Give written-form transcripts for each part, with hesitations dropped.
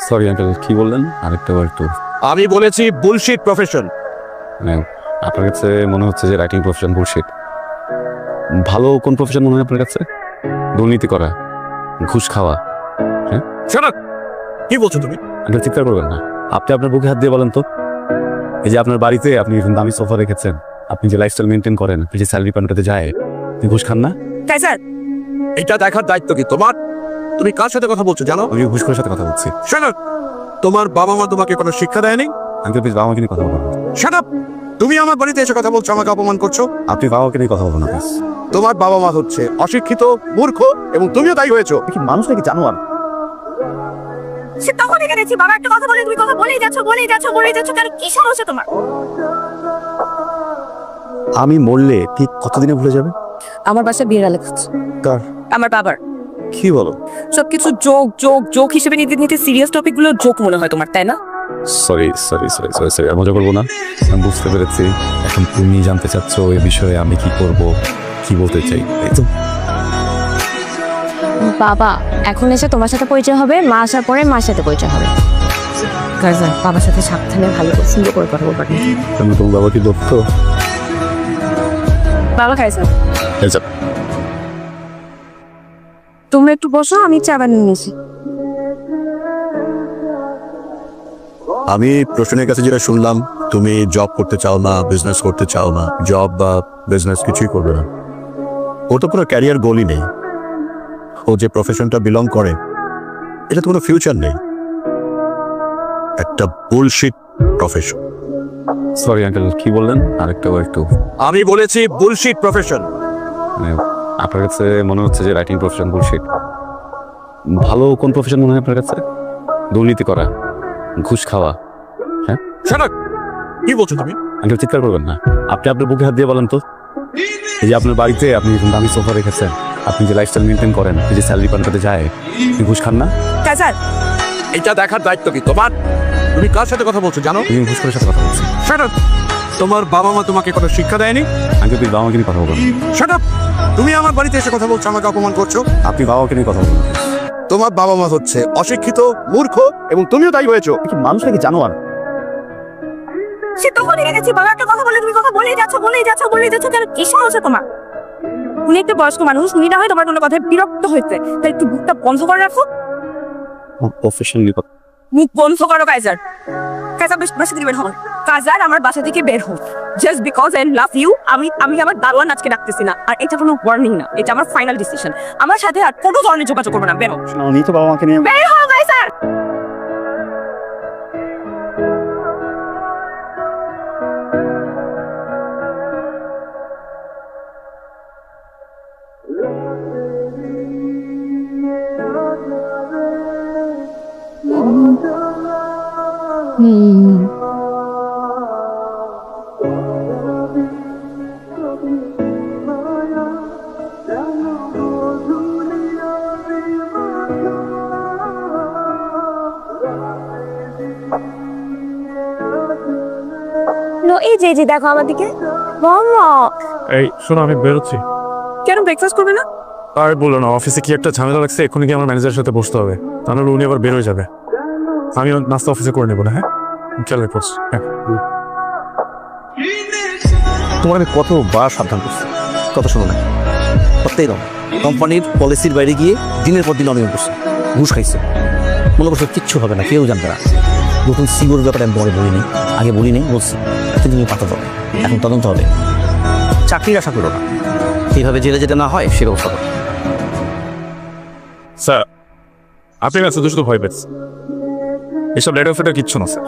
Sorry uncle, কি বললেন আরেকটা বার একটু? আমি বলেছি বুলশিট প্রফেশন। মানে আপনার কাছে মনে হচ্ছে যে রাইটিং প্রফেশন বুলশিট। ভালো কোন প্রফেশন মনে হয় আপনার কাছে? দুর্নীতি করা, ঘুষ খাওয়া। শোনো, কি বলছো তুমি? আঙ্কেল চিৎকার করবেন না। আপনি আপনার বুকে হাত দিয়ে বলেন তো, এই যে আপনার বাড়িতে আপনি দামি সোফা রেখেছেন, আপনি যে লাইফস্টাইল মেনটেন করেন, আপনি যে স্যালারি পান করতে যায়, আপনি ঘুষ খান না? কাইজার, এটা দেখার দায়িত্ব কি তোমার? তুমি কার সাথে কথা বলছো জানো? আমি ঘুষখোরের সাথে কথা বলছি। শোনো, তোমার বাবা মা তোমাকে কোনো শিক্ষা দেয়নি? আঙ্কেল প্লিজ বাবা মাকে নিয়ে কথা বলবেন না। শোনো, তুমি আমার বাড়িতে এসে কথা বলছো, আমাকে অপমান করছো। আপনি বাবা মাকে নিয়ে কথা বলবেন না প্লিজ। তোমার বাবা মা হচ্ছে অশিক্ষিত, মূর্খ, এবং তুমিও তাই হয়েছো। কি মানুষ নাকি জানোয়ার? সে তখন গেছি বাবা একটা কথা বলে তুমি কথা বলেই যাচ্ছ কেন? কি সমস্যা তোমার? আমি মরলে ঠিক কতদিনে ভুলে যাবে? আমার বাসায় বিয়ের আলেখ হচ্ছে। কার? আমার বাবার। কি বলো? সবকিছু জোক হিসেবে নিতে সিরিয়াস টপিক গুলো জোক মনে হয় তোমার, তাই না? সরি, আর মজা করবো না। আমি বুঝতে পেরেছি। এখন তুমি জানতে চাচ্ছ এই বিষয়ে আমি কি করব, কি বলতে চাই, এই তো। বাবা এখন এসে তোমার সাথে পরিচয় হবে, মা আসার পরে মার সাথে পরিচয় হবে। গার্জান বাবার সাথে সাবধানে ভালো করে সুন্দর করে কথা বলবেন। আমি তোমার বাবা কি দত্ত? বাবা খাইছে, আচ্ছা তুমি একটু বসো, আমি চা বানিয়ে নিয়েছি। আমি প্রশ্নের কাছে যেটা শুনলাম, তুমি জব করতে চাও না, বিজনেস করতে চাও না। জব বা বিজনেস কিছুই করবে না। ও তো কোনো ক্যারিয়ার গোলই নেই। ও যে প্রফেশনটা বিলং করে, এটা তো কোনো ফিউচার নেই। একটা বুলশিট প্রফেশন। সরি আঙ্কেল, কি বললেন আরেকটা বার একটু? আমি বলেছি বুলশিট প্রফেশন। মানে আপনার কাছে মনে হচ্ছে যে রাইটিং প্রফেশন বুলশিট। ভালো কোন প্রফেশন মনে হয় আপনার কাছে? দুর্নীতি করা, ঘুষ খাওয়া। শোনো, কি বলছো তুমি? আঙ্কেল চিৎকার করবেন না। আপনি আপনার বুকে হাত দিয়ে বলেন তো, এই যে আপনার বাড়িতে আপনি দামি সোফা রেখেছেন, আপনি যে লাইফস্টাইল মেনটেন করেন, আপনি যে স্যালারি পান করতে যায়, আপনি ঘুষ খান না? কাইজার, এটা দেখার দায়িত্ব কি তোমার? তুমি কার সাথে কথা বলছো জানো? আমি ঘুষখোরের সাথে কথা বলছি। শোনো, তোমার বাবা মা তোমাকে কোনো শিক্ষা দেয়নি? আঙ্কেল প্লিজ বাবা মাকে নিয়ে কথা বলবেন না। শোনো, তুমি আমার বাড়িতে এসে কথা বলছো, আমাকে অপমান করছো। আপনি বাবা মাকে নিয়ে কথা বলবেন না। তোমার বাবা মা হচ্ছে অশিক্ষিত, মূর্খ, এবং তুমিও তাই হয়েছো। কি মানুষ নাকি জানোয়ার? সে তখন গেছি বাবা একটা কথা বলে তুমি কথা বলেই যাচ্ছ কেন? কি সমস্যা তোমার? উনি একটা বয়স্ক মানুষ, উনি না হয় তোমার কোনো কথায় বিরক্ত হয়েছে, তাই একটু মুখটা বন্ধ করে রাখো। প্রফেশনালি মুখ বন্ধ করো কাইজার। কাইজার বাসা থেকে বের হন। কাইজার আমার বাসা থেকে বের হন। Just because I love you, আমি আমার দারোয়ান আজকে ডাকতেছি না। আর এটা কোনো ওয়ার্নিং না, এটা আমার ফাইনাল ডিসিশন। আমার সাথে আর কোনো ধরনের যোগাযোগ করবে না। বের হও, উনি তো বাবা মাকে নিয়ে। বের হও কাইজার। এই যে দেখো আমার দিকে। মামা এই শোনো, আমি বেরোচ্ছি। কেন ব্রেকফাস্ট করবে না? আর বলো না, অফিসে কি একটা ঝামেলা লাগছে, এখনই কি আমার ম্যানেজারের সাথে বসতে হবে, তাহলে উনি আবার বের হয়ে যাবে। আমি নাস্তা অফিসে করে নেবো না। হ্যাঁ, খেয়াল রেখোস। হ্যাঁ, তোমার আমি কতবার সাবধান করছি, কথা শোনো না। করতেই দাও। কোম্পানির পলিসির বাইরে গিয়ে দিনের পর দিন অনিয়ম করছে, ঘুষ খাইছে। মনে করছো কিচ্ছু হবে না, কেউ জানবে না। নতুন সিওর ব্যাপারে আমি তোমাকে বলিনি, আগে বলিনি, বলছি কিন্তু তুমি পাতা দাও। এখন তদন্ত হবে, চাকরির আশা করো না। এইভাবে জেলে যেতে না হয় সে ব্যবস্থা করো। স্যার আপনি না শুধু শুধু ভয় পেয়েছেন। এসব লেটার ফেটার কিচ্ছু না স্যার।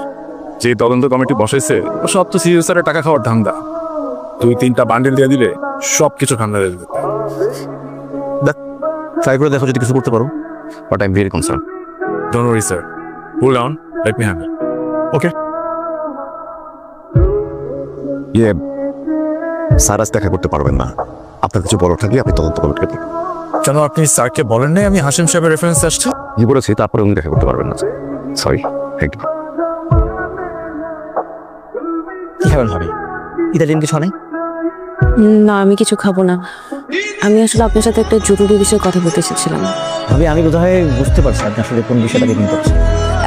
যে তদন্ত কমিটি বসাইছে সব তো সিইও স্যারের টাকা খাওয়ার ধান্দা। 2-3টা বান্ডেল দিয়ে দিলে সব কিছু ঠান্ডা হয়ে যাবে। ট্রাই করে দেখো যদি কিছু করতে পারো, but I am very concern. Don't worry sir, cool down, let me handle. Okay sir আজ দেখা করতে পারবেন না। আপনার কিছু বড় থাকলে আপনি তদন্ত কমিটিকে দিন। কেন আপনি স্যারকে বলেন নাই আমি হাসিম সাহেবের রেফারেন্স আসছে? কি বলেছি, তারপরে উনি দেখা করতে পারবেন না। Sorry, thank you. কি খাবেন ভাবি? ইতালিয়ান কিছু নেই? না আমি কিছু খাবো না। আমি আসলে আপনার সাথে একটা জরুরি বিষয়ে কথা বলতে এসেছিলাম। ভাবি আমি বোধহয় বুঝতে পারছি আপনি আসলে কোন বিষয়টাকে দিন করছেন।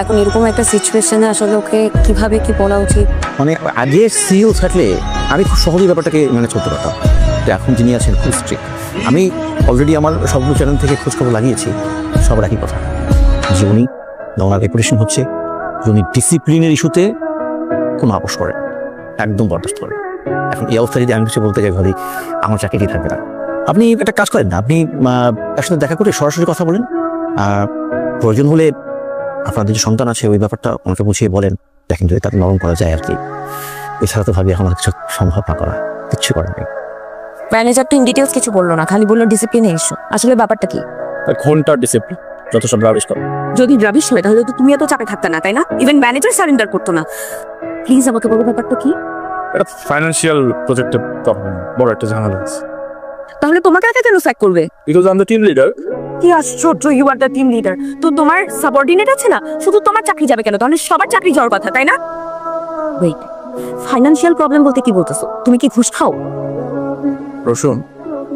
এখন এরকম একটা সিচুয়েশনে আসলে ওকে কিভাবে কি বলা উচিত? মানে আগে সিইও থাকলে আমি খুব সহজেই ব্যাপারটাকে ম্যানেজ করতে পারতাম, তো এখন যিনি আছেন খুব স্ট্রিক্ট। আমি অলরেডি আমার সবগুলো চ্যানেল থেকে খোঁজখবর লাগিয়েছি, সবার একই কথা যে উনি ওনার রেপুটেশন হচ্ছে যে উনি ডিসিপ্লিনের ইস্যুতে কোনো আপোষ করেন, একদম বরদাস্ত করেন। এখন এই অবস্থায় যদি আমি কিছু বলতে যাই ভাবি আমার চাকরি থাকবে না। আপনি একটা কাজ করেন না, আপনি তার সাথে দেখা করে সরাসরি কথা বলেন, প্রয়োজন হলে আপনাদের যে সন্তান আছে ওই ব্যাপারটা আমাকে বুঝিয়ে বলেন, দেখেন যদি তাকে নরম করা যায় আর কি। এছাড়া তো ভাবি এখন আর কিছু সম্ভব না করা, কিচ্ছু করার নেই। ম্যানেজার তো ইন ডিটেলস কিছু বললো না, খালি বললো ডিসিপ্লিনে ইস্যু। আসলে ব্যাপারটা কি? ঘন্টার ডিসিপ্লিন যত সব রাবিশ করে। যদি রাবিশ হয় তাহলে তো তুমি এত চাপে থাকতে না, তাই না? ইভেন ম্যানেজার সারেন্ডার করতো না। প্লিজ আমাকে বলো ব্যাপারটা কি? এটা ফাইন্যান্সিয়াল প্রজেক্টের বড় একটা ঝামেলা আছে। তাহলে তোমাকে একা কেন স্যাক করবে? Because I am the team leader. কি আশ্চর্য, you are the team leader. তো তোমার সাবঅর্ডিনেট আছে না, শুধু তোমার চাকরি যাবে কেন? তাহলে সবার চাকরি যাওয়ার কথা, তাই না? ওয়েট, ফাইন্যান্সিয়াল প্রবলেম বলতে কি বলতেছো? তুমি কি ঘুষ খাও? রসুন,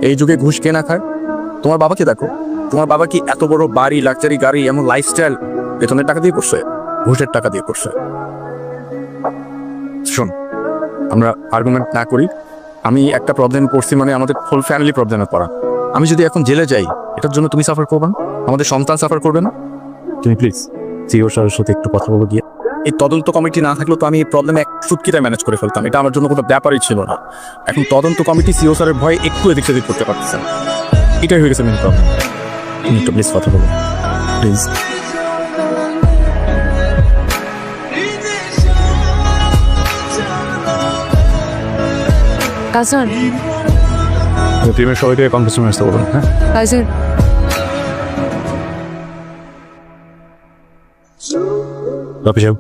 এই যুগে ঘুষ কে না খায়? তোমার বাবাকে দেখো, তোমার বাবা কি এত বড় বাড়ি, লাক্সারি গাড়ি, এমন লাইফস্টাইল বেতনের টাকা দিয়ে করছে? ঘুষের টাকা দিয়ে করছে। শোন, আমরা আর্গুমেন্ট না করি। আমি একটা প্রবলেম পড়ছি মানে আমাদের ফুল ফ্যামিলি প্রবলেমে পড়া। আমি যদি এখন জেলে যাই, এটার জন্য তুমি সাফার করবে না? আমাদের সন্তান সাফার করবে না? তুমি প্লিজ সিও স্যারের সাথে একটু কথা বলো গিয়ে। এই তদন্ত কমিটি না থাকলেও তো আমি এই প্রবলেম এক চুটকিটায় ম্যানেজ করে ফেলতাম, এটা আমার জন্য কোনো ব্যাপারই ছিল না। এখন তদন্ত কমিটি সিও স্যারের ভয়ে একটু এদিক সেদিক করতে পারতেছে না, এটাই হয়ে গেছে মেন প্রবলেম। তুমি একটু প্লিজ কথা বলো প্লিজ। কাজল, টিমের সবাইকে কনফারেন্সে আসতে বলুন। হ্যাঁ, কাজল, রাফি সাহেব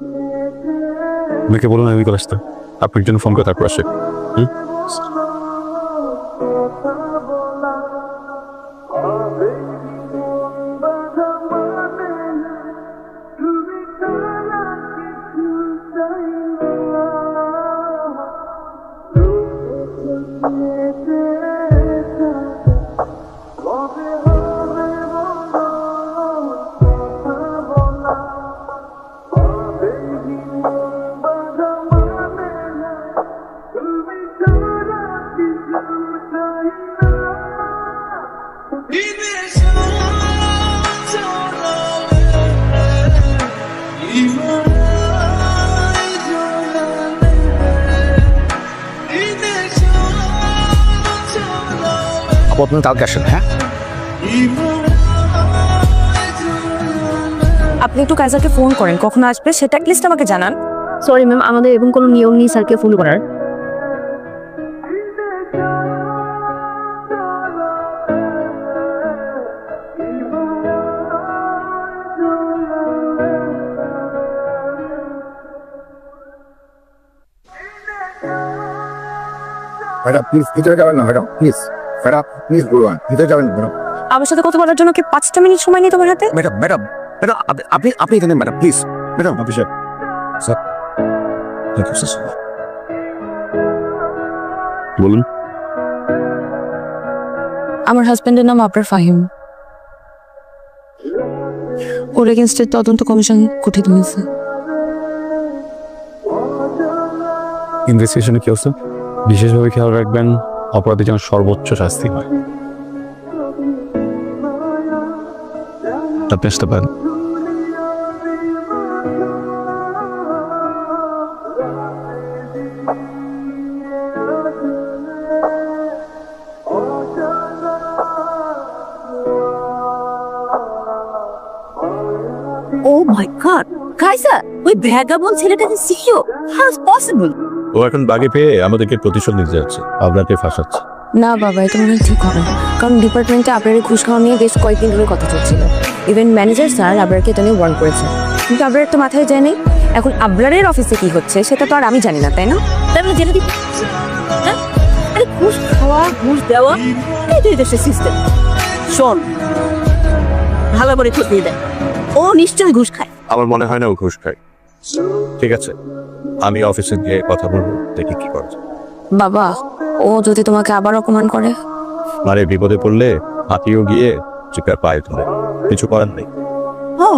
ওনাকে বলুন আমি করে আসতে। আপনি একজন ফোন করে তারপর আসে। আপনি কালকে আসেন। হ্যাঁ, আপনি একটু কাজলকে ফোন করেন, কখন আসবে সেটা অ্যাটলিস্ট আমাকে জানান। সরি ম্যাম, আমাদের এবং কোনো নিয়ম নেই স্যারকে ফোন করার। ম্যাডাম প্লিজ ভিতরে যাবেন না, ম্যাডাম প্লিজ, ম্যাডাম প্লিজ বলুন ভিতরে যাবেন ম্যাডাম। আমার সাথে কথা বলার জন্য কি 5টা মিনিট সময় নেই তোমার হাতে? ম্যাডাম ম্যাডাম ম্যাডাম আপনি আপনি এখানে madam please. Madam officer sir বলুন। আমার হাজবেন্ডের নাম আবরার ফাহিম। ওর এগেনস্টে তদন্ত কমিশন গঠিত হয়েছে। ইনভেস্টিগেশনে কি অবস্থা? বিশেষভাবে খেয়াল রাখবেন অপরাধী যেন সর্বোচ্চ শাস্তি হয়। আপনি আসতে পারেন। ও মাই গড, কাইজার, ওই ভ্যাগাবন ছেলেটা যে সিইও, হাউ ইজ পসিবল? ও এখন বাগে পেয়ে আমাদেরকে প্রতিশোধ নিতে যাচ্ছে, আপনাকে ফাঁসাচ্ছে। না বাবা, এটা মনে হয় ঠিক হবে না, কারণ ডিপার্টমেন্টে আবরারের ঘুষ খাওয়া নিয়ে বেশ কয়েকদিন ধরে কথা চলছিল। ইভেন ম্যানেজার স্যার আবরারকে এটা নিয়ে ওয়ার্ন করেছে, কিন্তু আবরার তো মাথায় যায়নি। এখন আবরারের অফিসে কি হচ্ছে সেটা তো আর আমি জানি না, তাই না? তাহলে জেনে দিই, হ্যাঁ? আরে ঘুষ খাওয়া, ঘুষ দেওয়া, এই তো দেশের সিস্টেম। শোন, ভালো করে খোঁজ দিয়ে দেয়, ও নিশ্চয়ই ঘুষ খায়। আমার মনে হয় না ও ঘুষ খায়। ঠিক আছে, আমি অফিসে গিয়ে কথা বলবো, দেখি কি করা যায়। বাবা, ও যদি তোমাকে আবার অপমান করে? মানে বিপদে পড়লে হাতিও গিয়ে চিকার পায়ে ধরে, কিছু করার নেই। ও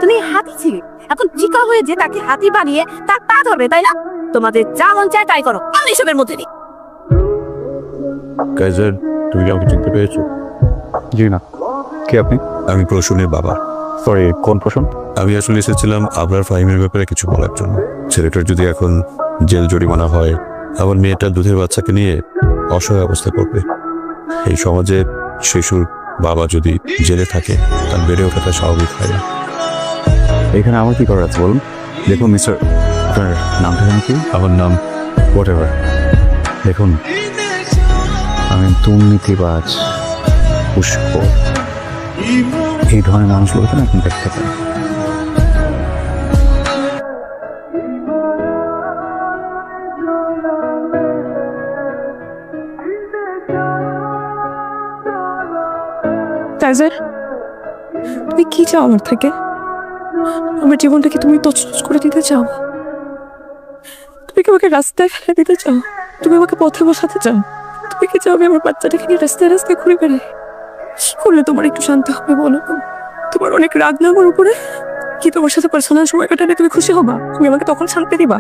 তুমি হাতি ছিলে, এখন চিকা হয়ে যে তাকে হাতি বানিয়ে তার পা ধরবে, তাই না? তোমাদের যা মন চায় তাই করো, আমি এসবের মধ্যে নেই। কাইজার, তুমি কি আমাকে চিনতে পেরেছো? জি না, কে আপনি? আমি প্রসূনের বাবা। সরি, কোন প্রশ্ন? আমি আসলে এসেছিলাম আবরার ফাহিমের ব্যাপারে কিছু বলার জন্য। ছেলেটার যদি এখন জেল জরিমানা হয়, আমার মেয়েটার দুধের বাচ্চাকে নিয়ে অসহায় অবস্থা করবে। এই সমাজে শিশুর বাবা যদি জেলে থাকে, তার বেড়ে ওঠাটা স্বাভাবিক হয় না। এখানে আমার কি করার আছে বলুন? দেখুন মিস্টার, আপনার নামটা জানি কি? আমার নাম হোয়াট এভার। দেখুন, আমি দুর্নীতিবাজ, পুষ্প, এই ধরনের মানুষগুলোকে না আপনি দেখতে পারেন। কাইজার, তুমি কি চাও আমার থেকে? আমার জীবনটাকে তুমি তছনছ করে দিতে চাও? তুমি কি আমাকে রাস্তায় ফেলে দিতে চাও? তুমি আমাকে পথে বসাতে চাও? তুমি কি চাও আমি আমার বাচ্চাটাকে নিয়ে রাস্তায় রাস্তায় ঘুরে বেড়াই? কি করলে তোমার একটু শান্ত হবে বলো তো? তোমার অনেক রাগ না আমার উপরে? কি তোমার সাথে পার্সোনাল সময় কাটালে তুমি খুশি হবা? তুমি আমাকে তখন শান্তি দিবা?